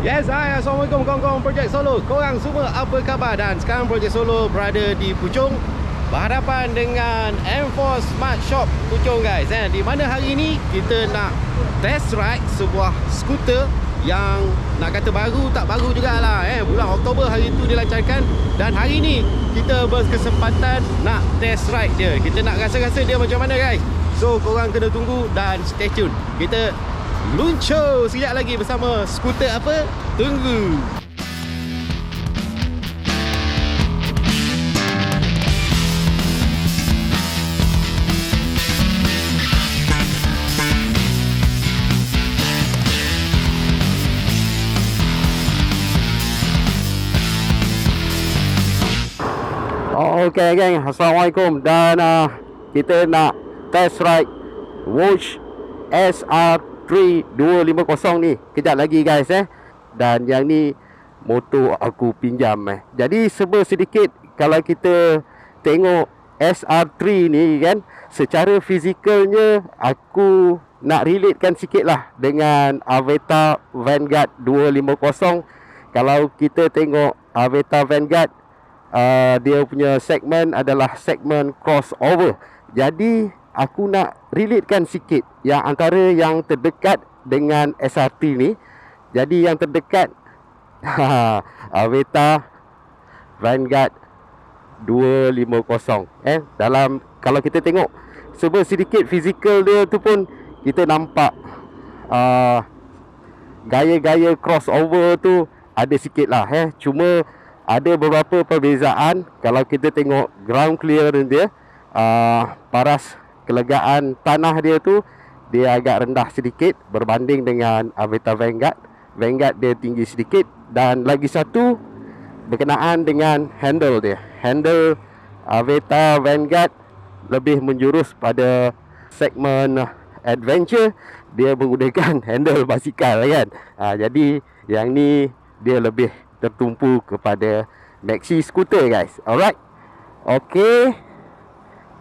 Yes, hai, Assalamualaikum kawan-kawan Projek Solo. Korang semua apa khabar? Dan sekarang Projek Solo berada di Puchong, berhadapan dengan M4 Smart Shop Puchong guys. Di mana hari ini kita nak test ride sebuah skuter yang nak kata baru tak baru jugalah. Bulan Oktober hari itu dilancarkan, dan hari ini kita berkesempatan nak test ride dia. Kita nak rasa-rasa dia macam mana guys. So korang kena tunggu dan stay tune. Kita luncur sekejap lagi bersama skuter apa? Tunggu. Okay geng, Assalamualaikum. Dan kita nak test ride Whoosh SR3 250 ni kejap lagi guys. Dan yang ni motor aku pinjam. Jadi serba sedikit, kalau kita tengok SR3 ni kan, secara fizikalnya aku nak relatekan sikit lah dengan Aveta Vanguard 250. Kalau kita tengok Aveta Vanguard, dia punya segmen adalah segmen crossover. Jadi aku nak relatekan sikit yang antara yang terdekat dengan SR3 ni. Jadi yang terdekat Aveta Vanguard 250. Dalam, kalau kita tengok serba sedikit fizikal dia tu pun kita nampak gaya-gaya crossover tu ada sikit lah. Cuma ada beberapa perbezaan. Kalau kita tengok ground clearance dia, paras kelegaan tanah dia tu dia agak rendah sedikit berbanding dengan Aveta Vanguard. Vanguard dia tinggi sedikit. Dan lagi satu berkenaan dengan handle dia. Handle Aveta Vanguard lebih menjurus pada segmen adventure. Dia menggunakan handle basikal kan. Jadi yang ni dia lebih tertumpu kepada maxi scooter guys. Alright. Okay,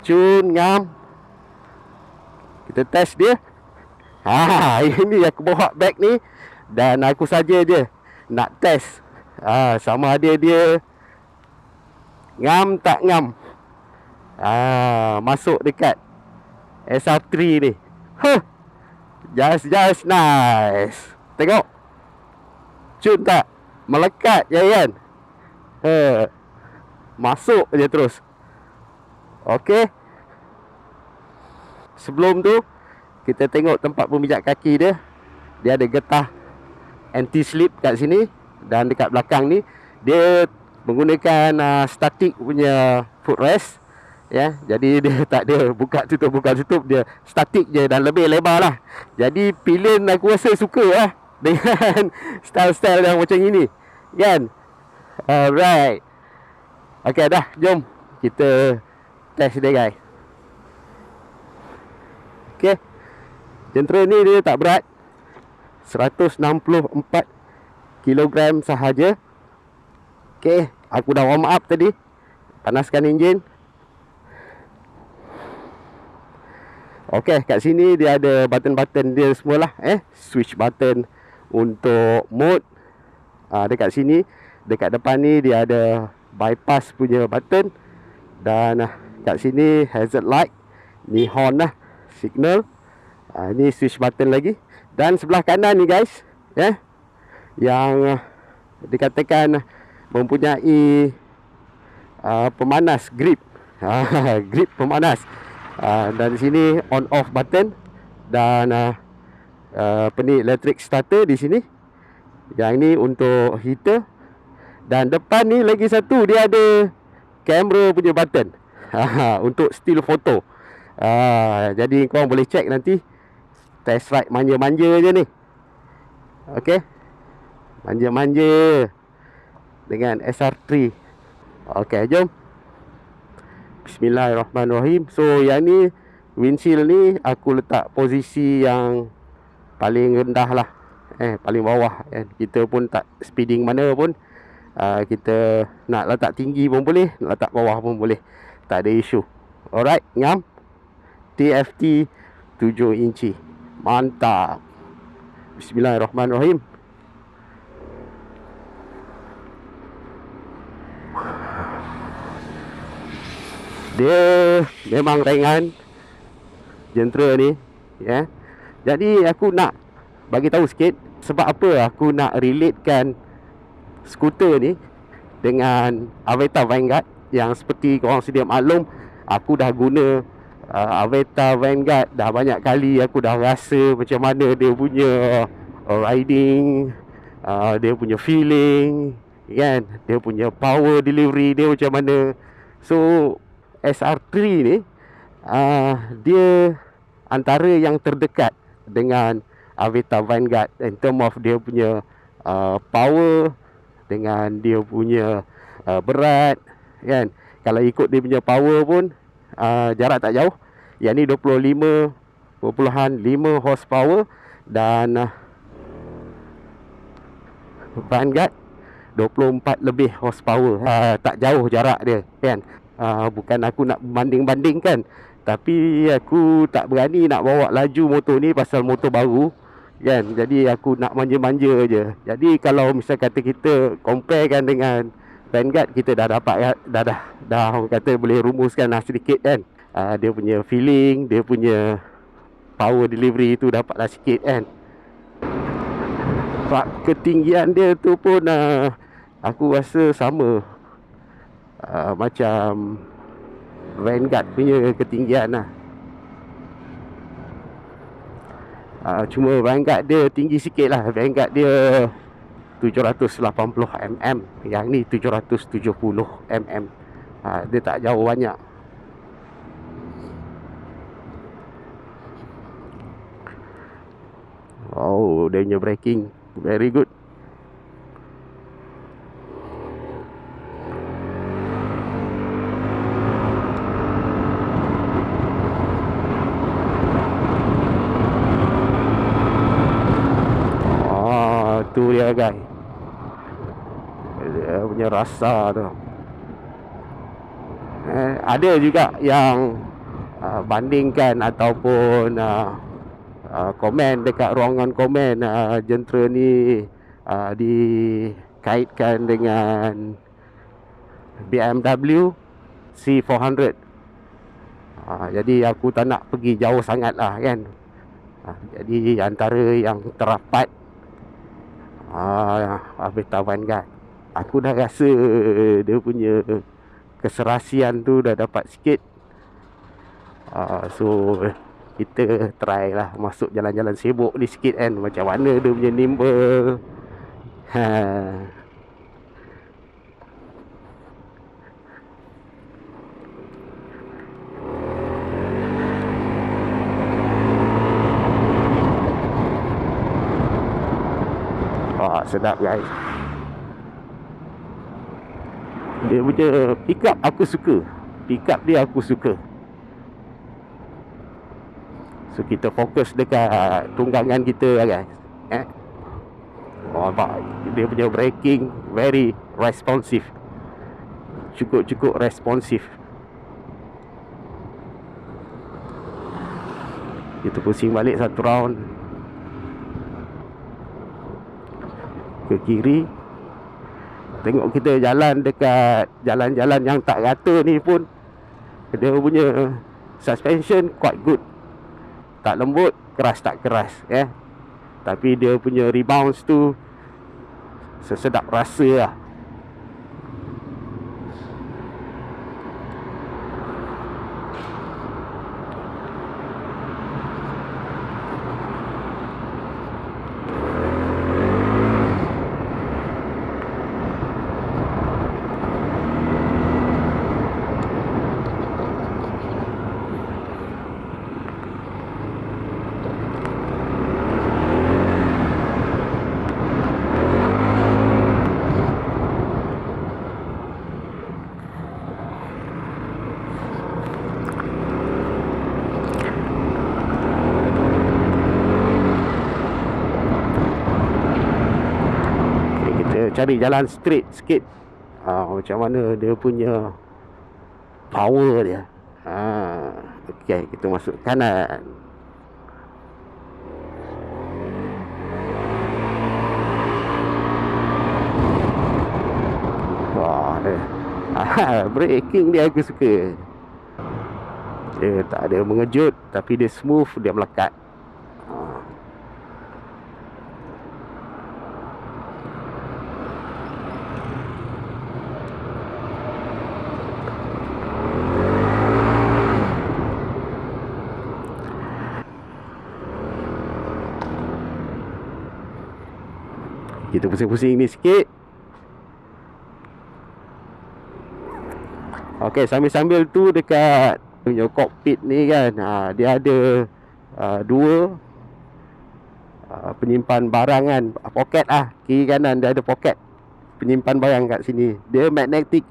cun ngam. Kita test dia. Ini aku bawa bag ni, dan aku saja je nak test sama ada dia ngam tak ngam. Masuk dekat SR3 ni. Just nice. Tengok. Cun tak? Melekat je kan. Masuk je terus. Okay. Sebelum tu kita tengok tempat pemijak kaki dia. Dia ada getah anti-slip kat sini. Dan dekat belakang ni dia menggunakan static punya footrest. Jadi dia tak ada buka tutup, dia static je dan lebih lebar lah. Jadi pilihan aku rasa suka lah dengan style-style yang macam ini kan. Alright. Okay dah, jom kita test dia guys. Okay, jentera ni dia tak berat, 164 kg sahaja. Okay, aku dah warm up tadi. Panaskan enjin. Okay, kat sini dia ada button-button dia semualah. Switch button untuk mode. Dekat sini, dekat depan ni dia ada bypass punya button. Dan kat sini hazard light. Ni horn lah, signal. Ni switch button lagi. Dan sebelah kanan ni guys, yang dikatakan mempunyai pemanas grip. Grip pemanas. Dan di sini on off button. Dan ni electric starter di sini. Yang ni untuk heater. Dan depan ni lagi satu, dia ada kamera punya button untuk still photo. Jadi korang boleh check nanti. Test ride manja-manja je ni. Okay, manja-manja dengan SR3. Okay, jom. Bismillahirrahmanirrahim. So yang ni, windshield ni aku letak posisi yang paling rendah lah, paling bawah. Kita pun tak speeding mana pun. Kita nak letak tinggi pun boleh, nak letak bawah pun boleh, tak ada isu. Alright, ngam. TFT 7 inci. Mantap. Bismillahirrahmanirrahim. Dia memang ringan jentera ni, ya. Jadi aku nak bagi tahu sikit sebab apa aku nak relatekan skuter ni dengan Avesta Vanguard. Yang seperti korang sedia maklum, aku dah guna Avesta Vanguard dah banyak kali. Aku dah rasa macam mana dia punya riding, dia punya feeling, kan, dia punya power delivery dia macam mana. So SR3 ni dia antara yang terdekat dengan Avesta Vanguard in term of dia punya power dengan dia punya berat, kan. Kalau ikut dia punya power pun jarak tak jauh. Yang ni 25.5 horsepower dan Vanguard 24 lebih horsepower. Tak jauh jarak dia, kan. Bukan aku nak banding-bandingkan, tapi aku tak berani nak bawa laju motor ni pasal motor baru, kan. Jadi aku nak manja-manja je. Jadi kalau misal kata kita comparekan dengan Vanguard, kita dah dapat dah orang kata boleh rumuskan sedikit, kan. Dia punya feeling, dia punya power delivery tu dapatlah sikit, kan. Sebab ketinggian dia tu pun aku rasa sama macam Vanguard punya ketinggian lah. Cuma Vanguard dia tinggi sikit lah. Vanguard dia 780 mm, yang ni 770 mm. Dia tak jauh banyak. Oh, dia punya braking very good. Tu dia guys, dia punya rasa tu. Ada juga yang bandingkan ataupun komen dekat ruangan komen, jentera ni dikaitkan dengan BMW C400. Jadi aku tak nak pergi jauh sangat lah, kan. Jadi antara yang terapat Avesta Vanguard, aku dah rasa dia punya keserasian tu dah dapat sikit. So kita try lah masuk jalan-jalan sibuk ni sikit, kan. Macam mana dia punya nimble. Sedap guys. Dia punya pick up aku suka. Pick up dia aku suka. So kita fokus dekat tunggangan kita lah guys, dia punya braking very responsive. Cukup responsif. Kita pusing balik satu round ke kiri. Tengok kita jalan dekat jalan-jalan yang tak rata ni pun, dia punya suspension quite good. Tak lembut, keras tak keras, tapi dia punya rebounds tu sesedap rasa lah. Cari jalan straight sikit, macam mana dia punya power dia. Okay, kita masuk kanan. Braking dia aku suka. Dia tak ada mengejut, tapi dia smooth, dia melekat. Kita pusing-pusing ni sikit. Okey, sambil-sambil tu dekat punya cockpit ni kan, dia ada dua penyimpan barang kan, poket kiri kanan dia ada poket penyimpan barang kat sini. Dia magnetik,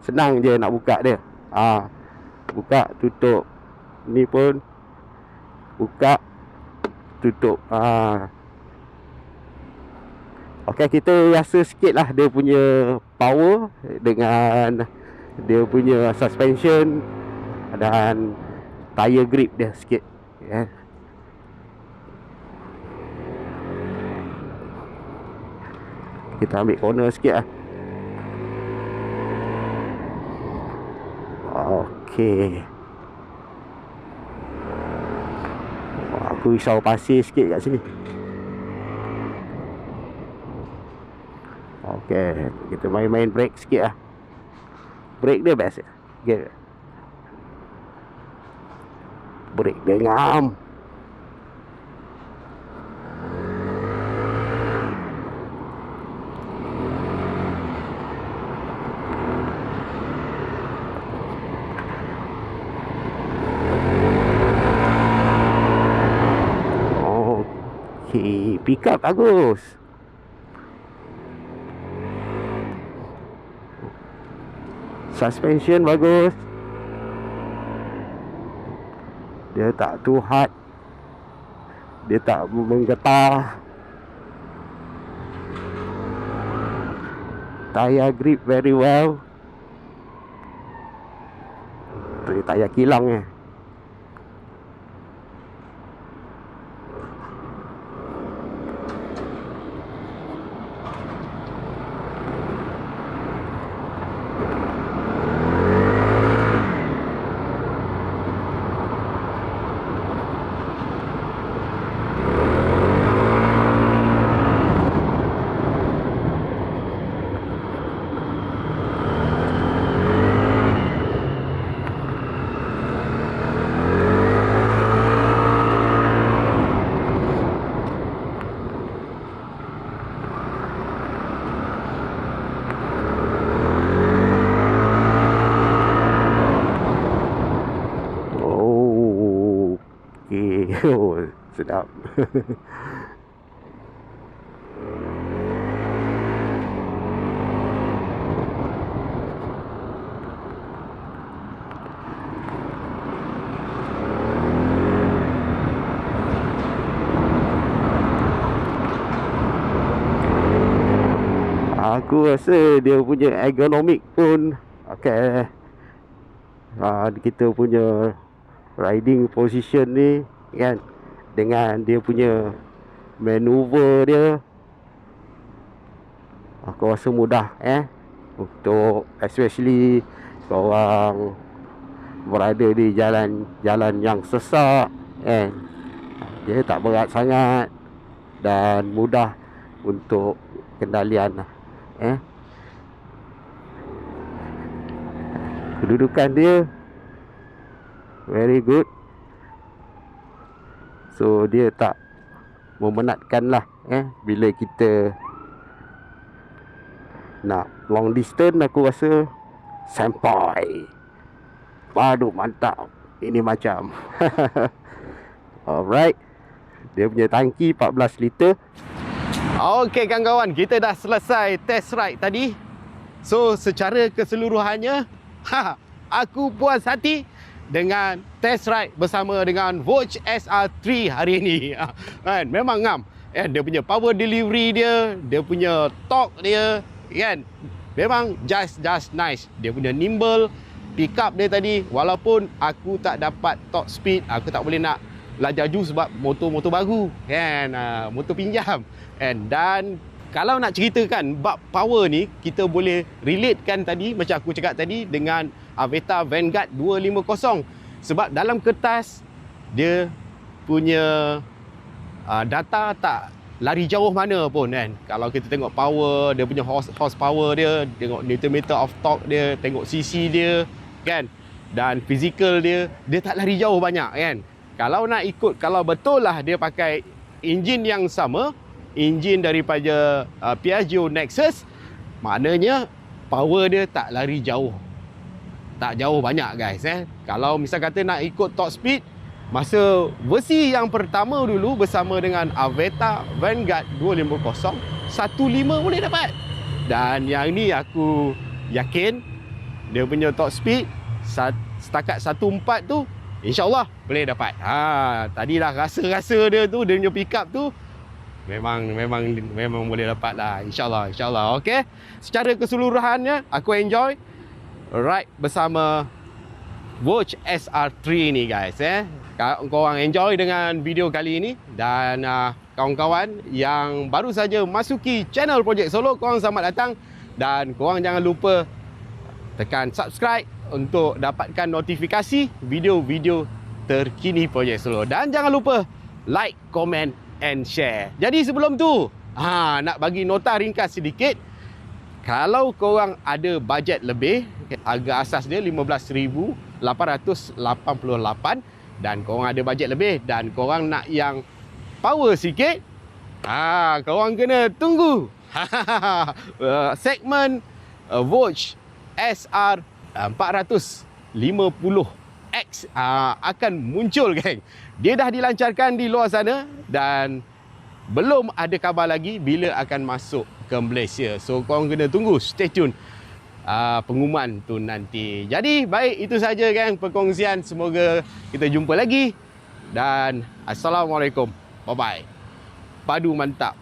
senang je nak buka dia. Buka, tutup. Ni pun buka, tutup. Okey, kita rasa sikit lah dia punya power dengan dia punya suspension dan tire grip dia sikit, yeah. Kita ambil corner sikit lah. Okey. Aku risau pasir sikit kat sini. Okey, kita main-main brake sikit lah. Brake dia best. Okay. Brake dia ngam. Okey, pick up bagus. Suspension bagus. Dia tak too hard. Dia tak menggetar. Tire grip very well. Tu tire kilang ni. Oh, sedap. Aku rasa dia punya ergonomik pun okey. Kita punya riding position ni kan, dengan dia punya maneuver dia, aku rasa mudah untuk especially korang berada di jalan yang sesak kan. Dia tak berat sangat dan mudah untuk kendalian kedudukan dia very good. So dia tak memenatkan lah bila kita nak long distance. Aku rasa sampai baru mantap. Ini macam alright. Dia punya tangki 14 liter. Okey kawan-kawan, kita dah selesai test ride tadi. So secara keseluruhannya aku puas hati dengan test ride bersama dengan Voyage SR3 hari ini. Kan, memang ngam. Dia punya power delivery dia, dia punya torque dia, kan, memang just nice. Dia punya nimble, pick up dia tadi, walaupun aku tak dapat top speed, aku tak boleh nak laju sebab motor baru, kan, motor pinjam. Dan kalau nak ceritakan bab power ni, kita boleh relatekan tadi macam aku cakap tadi dengan Aveta Vanguard 250. Sebab dalam kertas dia punya data tak lari jauh mana pun kan. Kalau kita tengok power, dia punya horsepower dia, tengok newton meter of torque dia, tengok cc dia kan, dan physical dia tak lari jauh banyak kan. Kalau nak ikut, kalau betul lah dia pakai enjin yang sama, enjin daripada Piaggio Nexus, maknanya power dia tak lari jauh, tak jauh banyak guys. Kalau misal kata nak ikut top speed, masa versi yang pertama dulu bersama dengan Aveta Vanguard 250, 15 boleh dapat. Dan yang ni aku yakin dia punya top speed setakat 14 tu InsyaAllah boleh dapat. Tadilah rasa-rasa dia tu, dia punya pickup tu memang boleh dapat lah. InsyaAllah. Okay. Secara keseluruhannya aku enjoy ride bersama Voyage SR3 ni guys. Korang enjoy dengan video kali ini. Dan kawan-kawan yang baru saja masuki channel Project Solo, korang selamat datang. Dan korang jangan lupa tekan subscribe untuk dapatkan notifikasi video-video terkini Project Solo. Dan jangan lupa like, comment and share. Jadi sebelum tu, nak bagi nota ringkas sedikit. Kalau korang ada bajet lebih, harga asas dia 15,888, dan korang ada bajet lebih dan korang nak yang power sikit, korang kena tunggu segmen Voyage SR 450X akan muncul geng. Dia dah dilancarkan di luar sana dan belum ada kabar lagi bila akan masuk ke Malaysia. So korang kena tunggu, stay tune pengumuman tu nanti. Jadi baik, itu saja geng perkongsian. Semoga kita jumpa lagi dan Assalamualaikum. Bye bye. Padu mantap.